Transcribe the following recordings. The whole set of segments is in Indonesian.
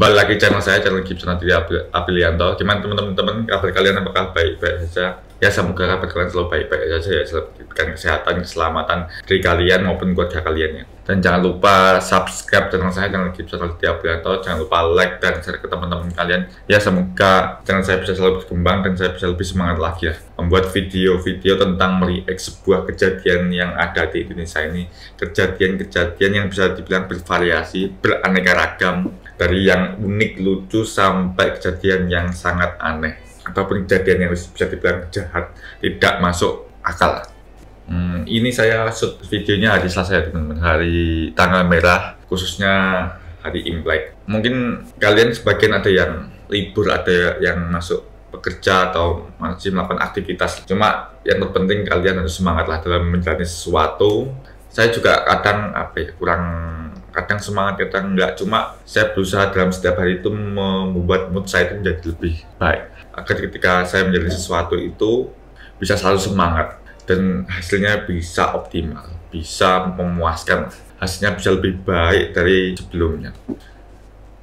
Kembali lagi channel saya, channel Gibson Aditya Aprilianto. Gimana teman-teman kabar kalian, apakah baik-baik saja? Ya semoga kabar kalian selalu baik-baik saja ya, selalu diberikan kesehatan, keselamatan dari kalian maupun keluarga kalian ya. Dan jangan lupa subscribe channel saya, channel Gibson Aditya Aprilianto. Jangan lupa like dan share ke teman-teman kalian. Ya semoga channel saya bisa selalu berkembang dan saya bisa lebih semangat lagi ya membuat video-video tentang mereact sebuah kejadian yang ada di Indonesia ini. Kejadian-kejadian yang bisa dibilang bervariasi, beraneka ragam, dari yang unik, lucu, sampai kejadian yang sangat aneh ataupun kejadian yang bisa dibilang jahat, tidak masuk akal. Ini saya shoot videonya hari Selasa ya teman-teman, hari tanggal merah, khususnya hari Imlek. Mungkin kalian sebagian ada yang libur, ada yang masuk bekerja atau masih melakukan aktivitas. Cuma yang terpenting kalian harus semangat lah dalam menjalani sesuatu. Saya juga kadang kadang semangat, kadang enggak. Cuma saya berusaha dalam setiap hari itu membuat mood saya itu menjadi lebih baik, agar ketika saya menjalani sesuatu itu bisa selalu semangat dan hasilnya bisa optimal, bisa memuaskan, hasilnya bisa lebih baik dari sebelumnya.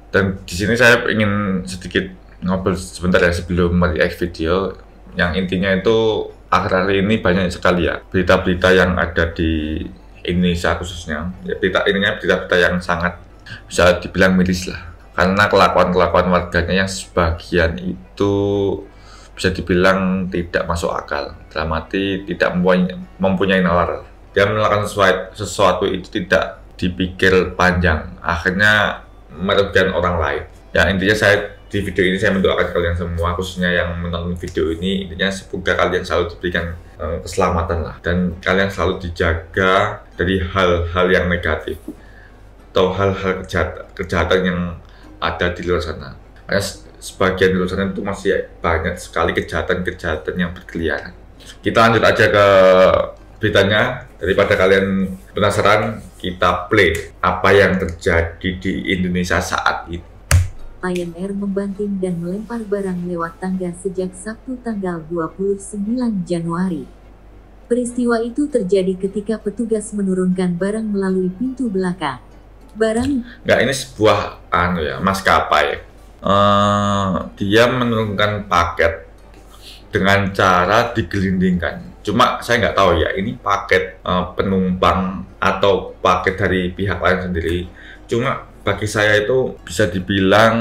Dan di sini saya ingin sedikit ngobrol sebentar ya sebelum mereact video. Yang intinya itu akhir-akhir ini banyak sekali ya berita-berita yang ada di Indonesia khususnya ya, berita-berita yang sangat bisa dibilang miris lah, karena kelakuan warganya yang sebagian itu bisa dibilang tidak masuk akal, dalam arti tidak mempunyai nalar. Dia melakukan sesuatu itu tidak dipikir panjang, akhirnya merugikan orang lain ya. Intinya di video ini saya mendoakan kalian semua, khususnya yang menonton video ini, intinya semoga kalian selalu diberikan keselamatan lah, dan kalian selalu dijaga dari hal-hal yang negatif atau hal-hal kejahatan yang ada di luar sana. Karena sebagian di luar sana itu masih banyak sekali kejahatan yang berkeliaran. Kita lanjut aja ke beritanya. Daripada kalian penasaran, kita play apa yang terjadi di Indonesia saat ini. Lion Air membanting dan melempar barang lewat tangga sejak Sabtu tanggal 29 Januari. Peristiwa itu terjadi ketika petugas menurunkan barang melalui pintu belakang. Ini sebuah maskapai. Dia menurunkan paket dengan cara digelindingkan. Cuma saya nggak tahu ya, ini paket penumpang atau paket dari pihak lain sendiri. Cuma bagi saya itu bisa dibilang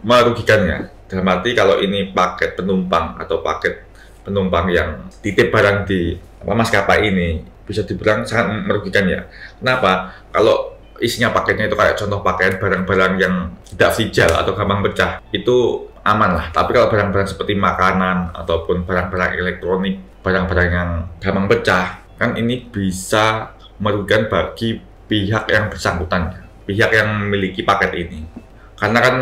merugikannya. Dalam arti kalau ini paket penumpang atau paket penumpang yang titip barang di maskapai ini, bisa dibilang sangat merugikan ya. Kenapa? Kalau isinya paketnya itu kayak contoh pakaian, barang-barang yang tidak fragile atau gampang pecah, itu aman lah. Tapi kalau barang-barang seperti makanan ataupun barang-barang elektronik, barang-barang yang gampang pecah, kan ini bisa merugikan bagi pihak yang bersangkutan, pihak yang memiliki paket ini, karena kan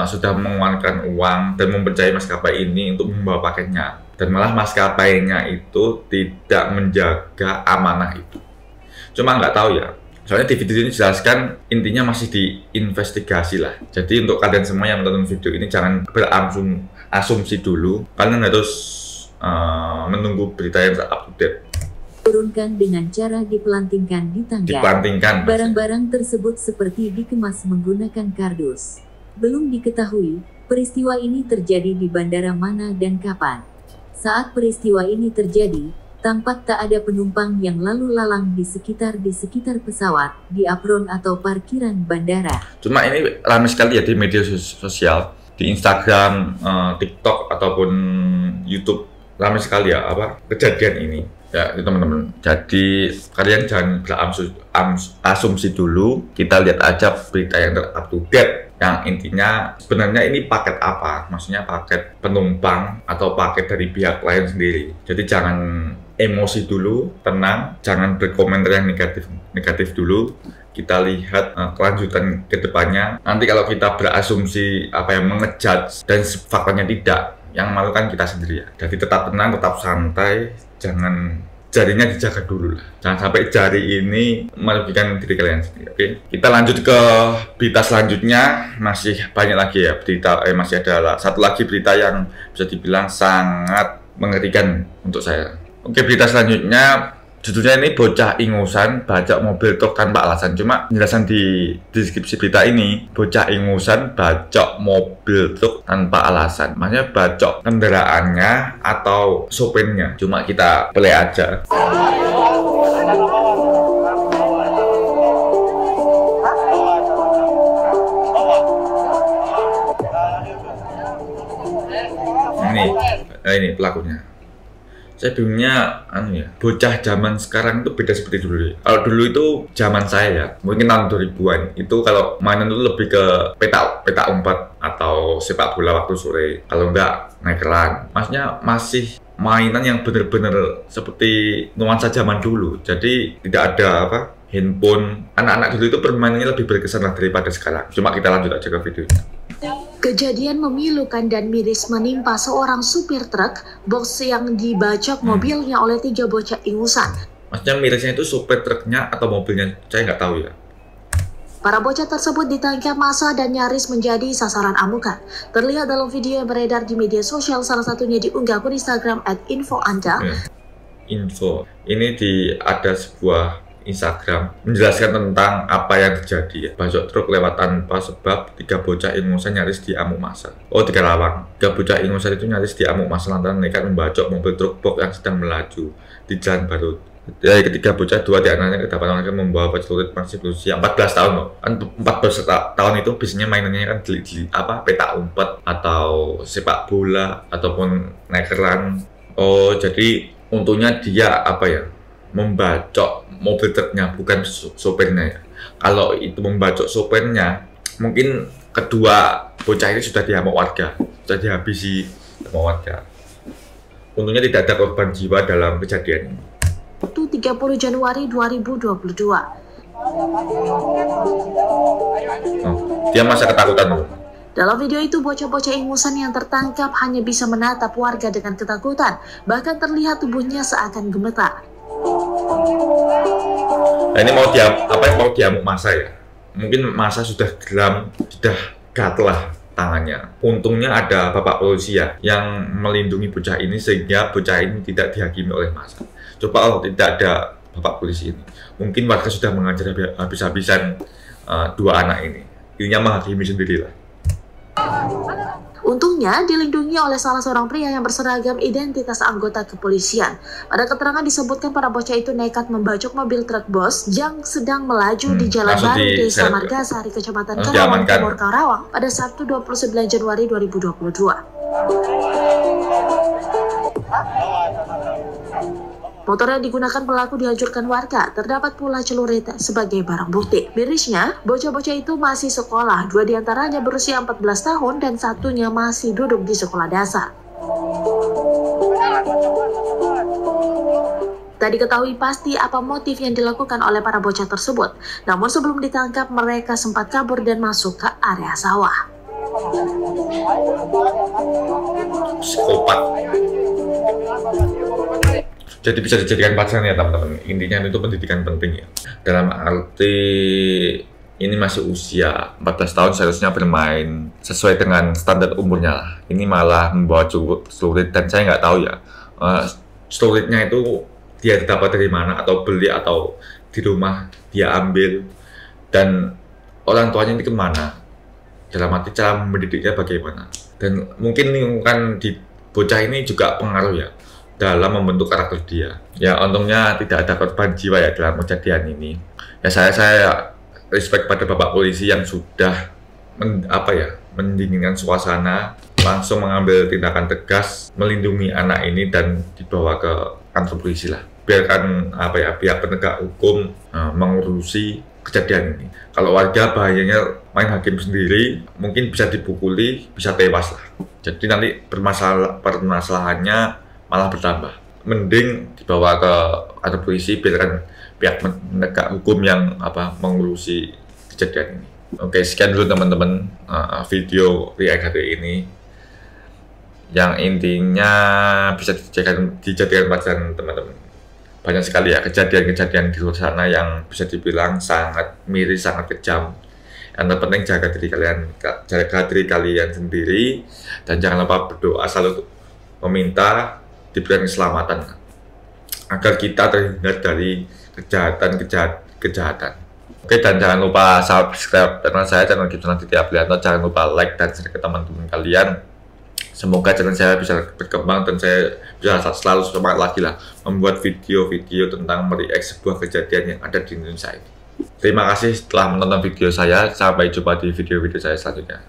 sudah mengeluarkan uang dan mempercayai maskapai ini untuk membawa paketnya, dan malah maskapainya itu tidak menjaga amanah itu. Cuma nggak tahu ya, soalnya di video ini dijelaskan intinya masih diinvestigasi lah. Jadi untuk kalian semua yang menonton video ini jangan berasumsi dulu, kalian harus menunggu berita yang up to date. Turunkan dengan cara dipelantingkan di tangga. Barang-barang tersebut seperti dikemas menggunakan kardus. Belum diketahui peristiwa ini terjadi di bandara mana dan kapan. Saat peristiwa ini terjadi, tampak tak ada penumpang yang lalu lalang di sekitar pesawat, di apron atau parkiran bandara. Cuma ini ramai sekali ya di media sosial, di Instagram, TikTok ataupun YouTube, ramai sekali ya kejadian ini. Ya itu teman-teman, jadi kalian jangan berasumsi dulu, kita lihat aja berita yang up to date. Yang intinya sebenarnya ini paket apa, maksudnya paket penumpang atau paket dari pihak lain sendiri. Jadi jangan emosi dulu, tenang, jangan berkomentar yang negatif dulu. Kita lihat kelanjutan ke depannya. Nanti kalau kita berasumsi yang mengejudge dan faktanya tidak, yang malu kan kita sendiri ya. Jadi tetap tenang, tetap santai, jangan jarinya dijaga dulu lah. Jangan sampai jari ini merugikan diri kalian sendiri. Oke, kita lanjut ke berita selanjutnya. Masih banyak lagi ya berita, masih ada satu lagi berita yang bisa dibilang sangat mengerikan untuk saya. Oke, berita selanjutnya Judulnya ini bocah ingusan bacok mobil truk tanpa alasan. Cuma penjelasan di deskripsi berita ini, bocah ingusan bacok mobil truk tanpa alasan. Maksudnya bacok kendaraannya atau sopirnya. Cuma kita play aja. Ini pelakunya. Saya bingungnya, bocah zaman sekarang itu beda seperti dulu. Kalau dulu itu zaman saya ya, mungkin tahun 2000-an, itu kalau mainan itu lebih ke peta umpet atau sepak bola waktu sore. Kalau enggak, naikeran. Maksudnya masih mainan yang bener-bener seperti nuansa zaman dulu. Jadi tidak ada handphone. Anak-anak dulu itu permainannya lebih berkesan lah daripada sekarang. Cuma kita lanjut aja ke videonya. Kejadian memilukan dan miris menimpa seorang supir truk box yang dibacok mobilnya oleh 3 bocah ingusan. Maksudnya mirisnya itu supir truknya atau mobilnya? Saya nggak tahu ya. Para bocah tersebut ditangkap massa dan nyaris menjadi sasaran amukan. Terlihat dalam video yang beredar di media sosial, salah satunya diunggah akun Instagram @infoanda. Info. Ini ada sebuah Instagram menjelaskan tentang apa yang terjadi ya. Bacok truk lewat tanpa sebab, 3 bocah ingusan nyaris diamuk massa. 3 lawang. 3 bocah ingusan itu nyaris diamuk massa lantaran nekat membacok mobil truk box yang sedang melaju di Jalan Barut. Dari ketiga bocah, 2 diantaranya kedapatan mereka membawa celurit masih berusia 14 tahun loh. Kan 14 tahun itu biasanya mainannya kan peta umpet atau sepak bola ataupun naikeran. Jadi untungnya dia membacok mobil truknya, bukan sopirnya ya. Kalau itu membacok sopirnya, mungkin kedua bocah ini sudah diamuk warga, sudah dihabisi sama warga. Untungnya tidak ada korban jiwa dalam kejadian ini. Itu 30 Januari 2022. Dia masa ketakutan loh. Dalam video itu, bocah-bocah ingusan yang tertangkap hanya bisa menatap warga dengan ketakutan. Bahkan terlihat tubuhnya seakan gemetar. Nah, ini mau diamuk massa ya. Mungkin massa sudah geram, sudah gatel tangannya. Untungnya ada bapak polisi ya yang melindungi bocah ini sehingga bocah ini tidak dihakimi oleh massa. Coba kalau tidak ada bapak polisi ini, mungkin warga sudah mengajar habis-habisan 2 anak ini. Ininya menghakimi sendirilah. Untungnya dilindungi oleh salah seorang pria yang berseragam identitas anggota kepolisian. Pada keterangan disebutkan para bocah itu nekat membacok mobil truk bus yang sedang melaju di Jalan Baru Desa Margasari, Kecamatan Karawang Timur, Karawang pada Sabtu 29 Januari 2022. Motor yang digunakan pelaku dihancurkan warga, terdapat pula celurit sebagai barang bukti. Mirisnya, bocah-bocah itu masih sekolah, 2 diantaranya berusia 14 tahun dan 1-nya masih duduk di sekolah dasar. Tak diketahui pasti apa motif yang dilakukan oleh para bocah tersebut, namun sebelum ditangkap mereka sempat kabur dan masuk ke area sawah. Psikopat. Jadi bisa dijadikan pelajaran ya teman-teman. Intinya itu pendidikan penting ya. Dalam arti ini masih usia 14 tahun, seharusnya bermain sesuai dengan standar umurnya lah. Ini malah membawa celurit dan saya nggak tahu ya celuritnya itu dia dapat dari mana, atau beli atau di rumah dia ambil, dan orang tuanya ini kemana, dalam arti cara mendidiknya bagaimana. Dan mungkin lingkungan di bocah ini juga pengaruh ya dalam membentuk karakter dia. Ya untungnya tidak ada korban jiwa ya dalam kejadian ini. Ya saya respect pada bapak polisi yang sudah mendinginkan suasana, langsung mengambil tindakan tegas, melindungi anak ini dan dibawa ke kantor polisi lah. Biarkan pihak penegak hukum mengurusi kejadian ini. Kalau warga bahayanya main hakim sendiri, mungkin bisa dipukuli, bisa tewas lah. Jadi nanti permasalahannya malah bertambah. Mending dibawa ke kantor polisi, biarkan pihak penegak hukum yang mengurusi kejadian ini. Oke, sekian dulu teman-teman video react hari ini, yang intinya bisa dijadikan pelajaran teman-teman. Banyak sekali ya kejadian-kejadian di luar sana yang bisa dibilang sangat miris, sangat kejam. Yang terpenting jaga diri kalian sendiri, dan jangan lupa berdoa selalu meminta diberikan keselamatan. agar kita terhindar dari kejahatan. Oke, dan jangan lupa subscribe channel saya, channel Gibson Aditya Aprianto. Jangan lupa like dan share ke teman-teman kalian. Semoga channel saya bisa berkembang dan saya bisa selalu semangat lagi lah membuat video-video tentang mereact sebuah kejadian yang ada di Indonesia ini. Terima kasih telah menonton video saya. Sampai jumpa di video-video saya selanjutnya.